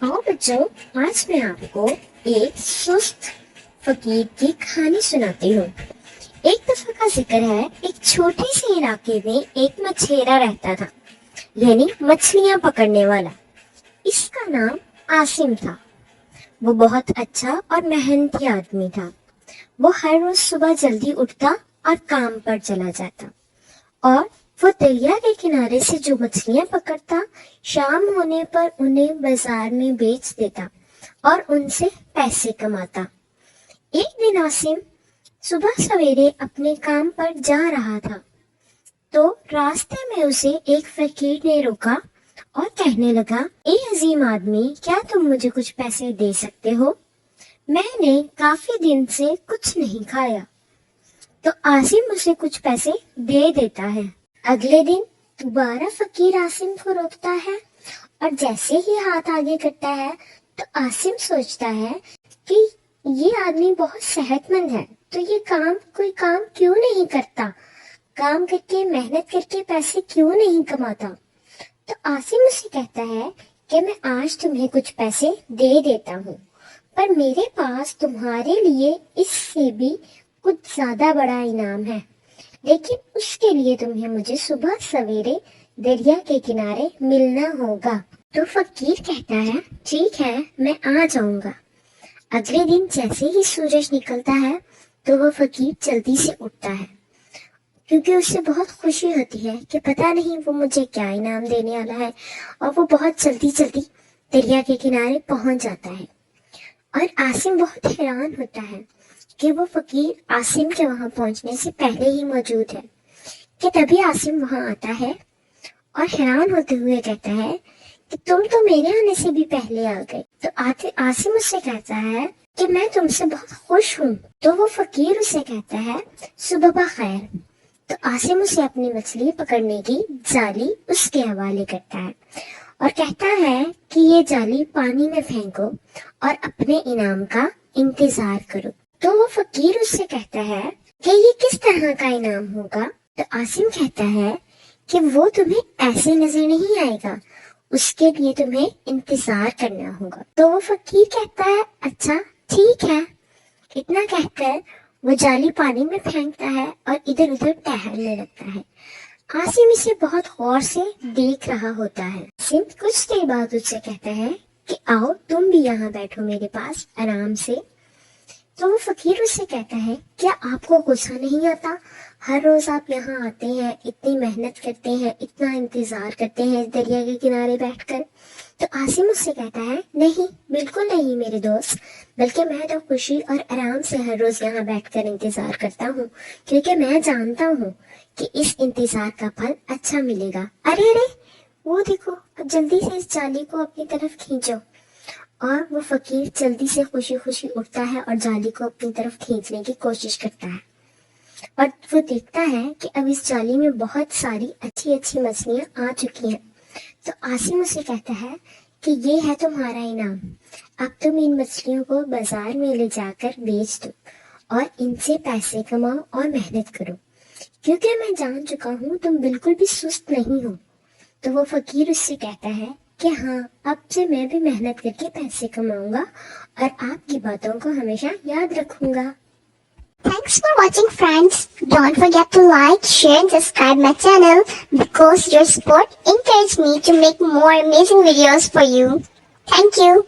आओ बच्चों, आज मैं आपको एक सुस्त फकीर की कहानी सुनाती हूँ। एक दफा का जिक्र है, एक छोटे से इलाके में एक मछेरा रहता था, यानी मछलियां पकड़ने वाला। इसका नाम आसिम था। वो बहुत अच्छा और मेहनती आदमी था। वो हर रोज सुबह जल्दी उठता और काम पर चला जाता, और वो दरिया के किनारे से जो मछलियां पकड़ता, शाम होने पर उन्हें बाजार में बेच देता और उनसे पैसे कमाता। एक दिन आसिम सुबह सवेरे अपने काम पर जा रहा था, तो रास्ते में उसे एक फकीर ने रोका और कहने लगा, ए अजीम आदमी, क्या तुम मुझे कुछ पैसे दे सकते हो? मैंने काफी दिन से कुछ नहीं खाया। तो आसिम उसे कुछ पैसे दे देता है। अगले दिन दोबारा फकीर आसिम को रोकता है, और जैसे ही हाथ आगे करता है तो आसिम सोचता है कि ये आदमी बहुत सेहतमंद है, तो ये कोई काम क्यों नहीं करता, काम करके मेहनत करके पैसे क्यों नहीं कमाता। तो आसिम उसे कहता है कि मैं आज तुम्हें कुछ पैसे दे देता हूँ, पर मेरे पास तुम्हारे लिए इससे भी कुछ ज्यादा बड़ा इनाम है, लेकिन उसके लिए तुम्हें मुझे सुबह सवेरे दरिया के किनारे मिलना होगा। तो फकीर कहता है, ठीक है, मैं आ जाऊंगा। अगले दिन जैसे ही सूरज निकलता है तो वो फकीर जल्दी से उठता है, क्योंकि उसे बहुत खुशी होती है कि पता नहीं वो मुझे क्या इनाम देने वाला है, और वो बहुत जल्दी जल्दी दरिया के किनारे पहुंच जाता है। और आसिम बहुत हैरान होता है कि वो फकीर आसिम के वहां पहुंचने से पहले ही मौजूद है। कि तभी आसिम वहां आता है और हैरान होते हुए कहता है कि तुम तो मेरे आने से भी पहले आ गए। तो आसिम उससे कहता है कि मैं तुमसे बहुत खुश हूँ। तो वो फकीर उसे कहता है, सुबह बखैर। तो आसिम उसे अपनी मछली पकड़ने की जाली उसके हवाले करता है और कहता है कि ये जाली पानी में फेंको और अपने इनाम का इंतजार करो। तो वो फकीर उससे कहता है कि ये किस तरह का इनाम होगा। तो आसिम कहता है कि वो तुम्हें ऐसे नजर नहीं आएगा, उसके लिए तुम्हें इंतजार करना होगा। तो वो फकीर कहता है, अच्छा ठीक है। इतना कहकर वो जाली पानी में फेंकता है और इधर उधर टहलने लगता है। आसिम इसे बहुत गौर से देख रहा होता है। आसिम कुछ देर बाद उससे कहता है कि आओ तुम भी यहाँ बैठो मेरे पास आराम से। तो वो फकीर उससे कहता है, क्या आपको गुस्सा नहीं आता? हर रोज आप यहाँ आते हैं, इतनी मेहनत करते हैं, इतना इंतजार करते हैं इस दरिया के किनारे बैठकर। तो आसिम उससे कहता है, नहीं, बिल्कुल नहीं मेरे दोस्त, बल्कि मैं तो खुशी और आराम से हर रोज यहाँ बैठकर इंतजार करता हूँ, क्योंकि मैं जानता हूँ कि इस इंतजार का फल अच्छा मिलेगा। अरे अरे, वो देखो, जल्दी से इस जाली को अपनी तरफ खींचो। और वो फकीर जल्दी से खुशी खुशी उठता है और जाली को अपनी तरफ खींचने की कोशिश करता है, और वो देखता है कि अब इस जाली में बहुत सारी अच्छी अच्छी मछलियां आ चुकी हैं। तो आसिम उसे कहता है कि ये है तुम्हारा इनाम, अब तुम इन मछलियों को बाजार में ले जाकर बेच दो और इनसे पैसे कमाओ और मेहनत करो, क्योंकि मैं जान चुका हूँ तुम बिल्कुल भी सुस्त नहीं हो। तो वो फकीर उससे कहता है कि हाँ, अब से मैं भी मेहनत करके पैसे कमाऊंगा और आपकी बातों को हमेशा याद रखूंगा। Thanks for watching, friends. Don't forget to like, share and subscribe my channel, because your support encourages me to make more amazing videos for you. Thank you.